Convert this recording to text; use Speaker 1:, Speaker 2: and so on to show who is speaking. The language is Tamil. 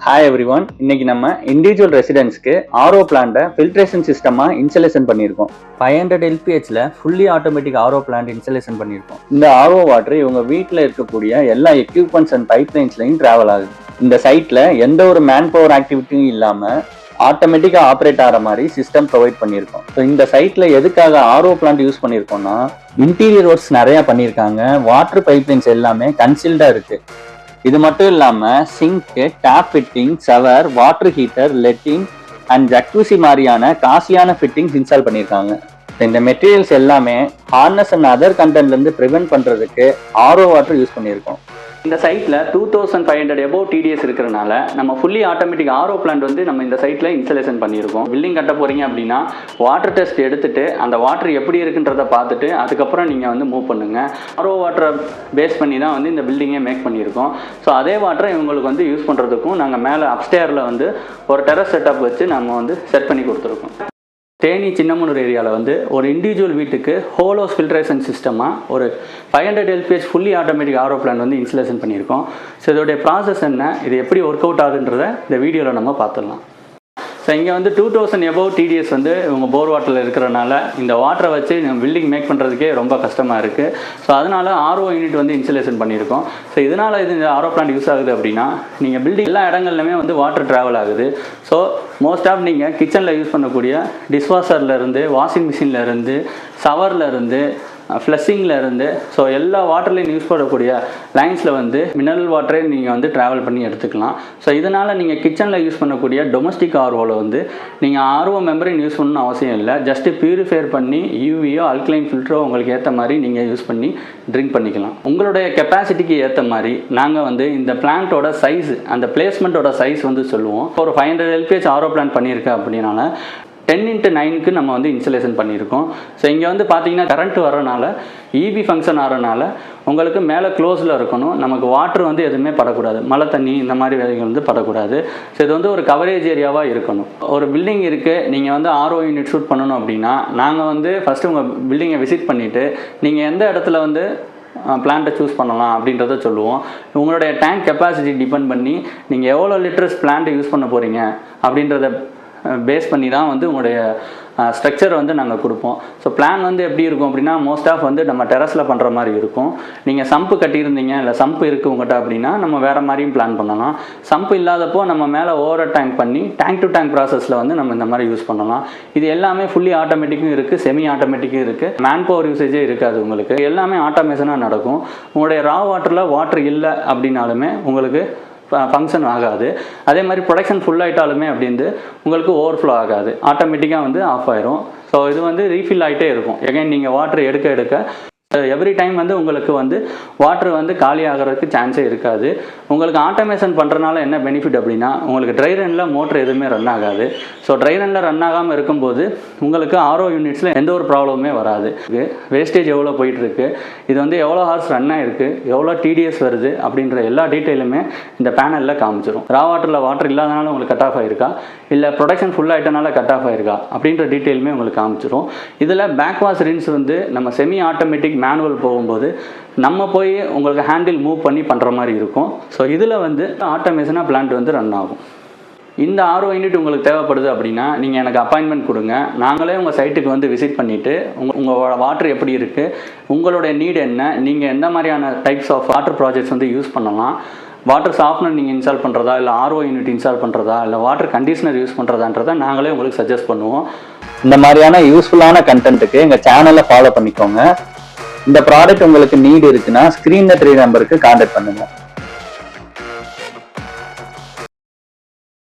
Speaker 1: Hi everyone. இன்னைக்கு நம்ம இண்டிவிஜுவல் ரெசிடென்ஸ்க்கு ஆர்ஓ பிளான்ட்டை ஃபில்ட்ரேஷன் சிஸ்டமாக இன்ஸ்டலேஷன் பண்ணியிருக்கோம். 500 LPHல fully automatic RO plant installation பண்ணியிருக்கோம். இந்த ஆர்ஓ வாட்டர் இவங்க வீட்டில் இருக்கக்கூடிய எல்லா எக்யூப்மெண்ட்ஸ் அண்ட் பைப்லைன்ஸ்லையும் டிராவல் ஆகுது. இந்த சைட்டில் எந்த ஒரு மேன் பவர் ஆக்டிவிட்டியும் இல்லாமல் ஆட்டோமேட்டிக்காக ஆப்ரேட் ஆகிற மாதிரி சிஸ்டம் ப்ரொவைட் பண்ணியிருக்கோம். ஸோ இந்த சைட்டில் எதுக்காக ஆர்ஓ பிளான்ட் யூஸ் பண்ணியிருக்கோம்னா, இன்டீரியர் ஒர்க்ஸ் நிறையா பண்ணியிருக்காங்க. வாட்டர் பைப்லைன்ஸ் எல்லாமே கன்சீல்டாக இருக்குது. இது மட்டும் இல்லாமல் sink, tap fitting, shower, water heater, லெட்டின் அண்ட் ஜக்கூசி மாதிரியான காஸ்ட்லியான ஃபிட்டிங்ஸ் இன்ஸ்டால் பண்ணியிருக்காங்க. இந்த மெட்டீரியல்ஸ் எல்லாமே ஹார்னஸ் அண்ட் அதர் கண்டென்ட்லேருந்து ப்ரிவென்ட் பண்ணுறதுக்கு ஆர்ஓ வாட்டர் யூஸ் பண்ணியிருக்கோம். இந்த சைட்டில் 2500 above TDS இருக்கிறனால நம்ம ஃபுல்லி ஆட்டோமேட்டிக் ஆர்ஓ பிளான்ட் வந்து நம்ம இந்த சைட்டில் இன்ஸ்டலேஷன் பண்ணியிருக்கோம். பில்டிங் கட்ட போகிறீங்க அப்படின்னா வாட்டர் டெஸ்ட் எடுத்துகிட்டு அந்த வாட்டர் எப்படி இருக்குன்றதை பார்த்துட்டு அதுக்கப்புறம் நீங்கள் வந்து மூவ் பண்ணுங்கள். ஆர்ஓ வாட்டரை பேஸ் பண்ணி தான் வந்து இந்த பில்டிங்கே மேக் பண்ணியிருக்கோம். ஸோ அதே வாட்டரை இவங்களுக்கு வந்து யூஸ் பண்ணுறதுக்கும் நாங்கள் மேலே அப்ஸ்டேரில் வந்து ஒரு டெரஸ் செட்டப் வச்சு நம்ம வந்து செட் பண்ணி கொடுத்துருக்கோம். தேனி சின்னமனூர் ஏரியாவில் வந்து ஒரு இண்டிவிஜுவல் வீட்டுக்கு ஹோலோஸ் ஃபில்ட்ரேஷன் சிஸ்டமாக ஒரு 500 LPH fully automatic RO plant வந்து இன்ஸ்டலேஷன் பண்ணியிருக்கோம். ஸோ இதோடைய ப்ராசஸ் என்ன, இது எப்படி ஒர்க் அவுட் ஆகுன்றதை இந்த வீடியோவில் நம்ம பார்த்துடலாம். ஸோ இங்கே வந்து 2000 above TDS வந்து இவங்க போர் வாட்டரில் இருக்கிறனால இந்த வாட்டரை வச்சு நம்ம பில்டிங் மேக் பண்ணுறதுக்கே ரொம்ப கஷ்டமாக இருக்குது. ஸோ அதனால் ஆர்ஓ யூனிட் வந்து இன்ஸ்டலேஷன் பண்ணியிருக்கோம். ஸோ இதனால் இந்த ஆர்ஓ பிளான்ட் யூஸ் ஆகுது அப்படின்னா, நீங்கள் பில்டிங் எல்லா இடங்கள்லையுமே வந்து வாட்டர் ட்ராவல் ஆகுது. ஸோ மோஸ்ட் ஆஃப் நீங்கள் கிச்சனில் யூஸ் பண்ணக்கூடிய டிஷ்வாஷர்லேருந்து, வாஷிங் மிஷின்லேருந்து, ஷவர்லேருந்து, ஃப்ளஷிங்கில் இருந்து, ஸோ எல்லா வாட்டர்லையும் யூஸ் பண்ணக்கூடிய லைன்ஸில் வந்து மினரல் வாட்டரே நீங்கள் வந்து ட்ராவல் பண்ணி எடுத்துக்கலாம். ஸோ இதனால் நீங்கள் கிச்சனில் யூஸ் பண்ணக்கூடிய டொமஸ்டிக் ஆர்ஓவில் வந்து நீங்கள் ஆர்ஓ மெம்பரின் யூஸ் பண்ணணும்னு அவசியம் இல்லை. ஜஸ்ட்டு பியூரிஃபைர் பண்ணி யூவியோ அல்கலைன் ஃபில்டரோ உங்களுக்கு ஏற்ற மாதிரி நீங்கள் யூஸ் பண்ணி ட்ரிங்க் பண்ணிக்கலாம். உங்களுடைய கெப்பாசிட்டிக்கு ஏற்ற மாதிரி நாங்கள் வந்து இந்த பிளான்ட்டோட சைஸ், அந்த பிளேஸ்மெண்ட்டோட சைஸ் வந்து சொல்லுவோம். ஒரு 500 LPH ஆர்ஓ பிளான்ட் பண்ணியிருக்கேன் அப்படின்னால 10x9க்கு நம்ம வந்து இன்ஸ்டலேஷன் பண்ணியிருக்கோம். ஸோ இங்கே வந்து பார்த்தீங்கன்னா கரண்ட் வரனால, EB ஃபங்க்ஷன் ஆகிறனால உங்களுக்கு மேலே க்ளோஸில் இருக்கணும். நமக்கு வாட்டர் வந்து எதுவுமே படக்கூடாது, மழை தண்ணி இந்த மாதிரி வேலைகள் வந்து படக்கூடாது. ஸோ இது வந்து ஒரு கவரேஜ் ஏரியாவாக இருக்கணும். ஒரு பில்டிங் இருக்குது, நீங்கள் வந்து ஆர்ஓ யூனிட் ஷூட் பண்ணணும் அப்படின்னா நாங்கள் வந்து ஃபஸ்ட்டு உங்கள் பில்டிங்கை விசிட் பண்ணிவிட்டு நீங்கள் எந்த இடத்துல வந்து பிளான்ட்டை சூஸ் பண்ணலாம் அப்படின்றத சொல்லுவோம். உங்களுடைய டேங்க் கெப்பாசிட்டி டிபெண்ட் பண்ணி நீங்கள் எவ்வளோ லிட்டர்ஸ் பிளான்ட்டை யூஸ் பண்ண போகிறீங்க அப்படின்றத பேஸ் பண்ணி தான் வந்து உங்களுடைய ஸ்ட்ரக்சர் வந்து நாங்கள் கொடுப்போம். ஸோ பிளான் வந்து எப்படி இருக்கும் அப்படின்னா, மோஸ்ட் ஆஃப் வந்து நம்ம டெரஸில் பண்ணுற மாதிரி இருக்கும். நீங்கள் சம்பு கட்டியிருந்தீங்க, இல்லை சம்பு இருக்குது உங்கள்கிட்ட அப்படின்னா நம்ம வேறு மாதிரியும் பிளான் பண்ணலாம். சம்பு இல்லாதப்போ நம்ம மேலே ஓவர் டேங்க் பண்ணி டேங்க் டு டேங்க் ப்ராசஸில் வந்து நம்ம இந்த மாதிரி யூஸ் பண்ணலாம். இது எல்லாமே ஃபுல்லி ஆட்டோமேட்டிக்கும் இருக்குது, செமி ஆட்டோமேட்டிக்கும் இருக்குது. மேன் பவர் யூசேஜே இருக்காது உங்களுக்கு, எல்லாமே ஆட்டோமேஷனாக நடக்கும். உங்களுடைய ரா வாட்டரில் வாட்டர் இல்லை அப்படின்னாலுமே உங்களுக்கு ஃபங்க்ஷன் ஆகாது. அதே மாதிரி ப்ரொடக்ஷன் ஃபுல் ஆகிட்டாலுமே அப்படின்னு உங்களுக்கு ஓவர்ஃப்ளோ ஆகாது, ஆட்டோமேட்டிக்காக வந்து ஆஃப் ஆயிரும். ஸோ இது வந்து ரீஃபில் ஆகிட்டே இருக்கும். எகைன் நீங்கள் வாட்டர் எடுக்க எவ்ரி டைம் வந்து உங்களுக்கு வந்து வாட்டர் வந்து காலி ஆகிறதுக்கு சான்ஸே இருக்காது. உங்களுக்கு ஆட்டோமேஷன் பண்ணுறனால என்ன பெனிஃபிட் அப்படின்னா, உங்களுக்கு ட்ரை ரனில் மோட்டர் எதுவுமே ரன் ஆகாது. ஸோ ட்ரை ரனில் ரன் ஆகாமல் இருக்கும்போது உங்களுக்கு ஆர்ஓ யூனிட்ஸில் எந்த ஒரு ப்ராப்ளமே வராது. வேஸ்டேஜ் எவ்வளோ போயிட்டுருக்கு, இது வந்து எவ்வளோ ஹார்ஸ் ரன் ஆகிருக்கு, எவ்வளோ TDS வருது அப்படின்ற எல்லா டீட்டெயிலுமே இந்த பேனலில் காமிச்சிடும். ரா வாட்டரில் வாட்டர் இல்லாதனால உங்களுக்கு கட் ஆஃப் ஆகிருக்கா, இல்லை ப்ரொடக்ஷன் ஃபுல் ஆகிட்டனால கட் ஆஃப் ஆகிருக்கா அப்படின்ற டீட்டெயிலுமே உங்களுக்கு காமிச்சிடும். இதில் பேக் வாஷ் ரின்ஸ் வந்து நம்ம செமி ஆட்டோமேட்டிக் மேனுவல் போகும்போது நம்ம போய் உங்களுக்கு ஹேண்டில் மூவ் பண்ணி பண்ணுற மாதிரி இருக்கும். ஸோ இதில் வந்து ஆட்டோமேஷனாக பிளான்ட் வந்து ரன் ஆகும். இந்த ஆர்ஓ யூனிட் உங்களுக்கு தேவைப்படுது அப்படின்னா நீங்கள் எனக்கு அப்பாயின்மெண்ட் கொடுங்க. நாங்களே உங்கள் சைட்டுக்கு வந்து விசிட் பண்ணிவிட்டு உங்கள் வாட்டர் எப்படி இருக்குது, உங்களுடைய நீட் என்ன, நீங்கள் எந்த மாதிரியான டைப்ஸ் ஆஃப் வாட்டர் ப்ராஜெக்ட்ஸ் வந்து யூஸ் பண்ணலாம், வாட்டர் சாஃப்ட்னர் நீங்கள் இன்ஸ்டால் பண்ணுறதா, இல்லை ஆர்ஓ யூனிட் இன்ஸ்டால் பண்ணுறதா, இல்லை வாட்டர் கண்டிஷனர் யூஸ் பண்ணுறதான்றதை நாங்களே உங்களுக்கு சஜஸ்ட் பண்ணுவோம். இந்த மாதிரியான யூஸ்ஃபுல்லான கண்டென்ட்டுக்கு எங்கள் சேனலை ஃபாலோ பண்ணிக்கோங்க. இந்த ப்ராடக்ட் உங்களுக்கு நீட் இருக்குன்னா ஸ்க்ரீனில் 3 நம்பருக்கு கான்டாக்ட் பண்ணுங்கள்.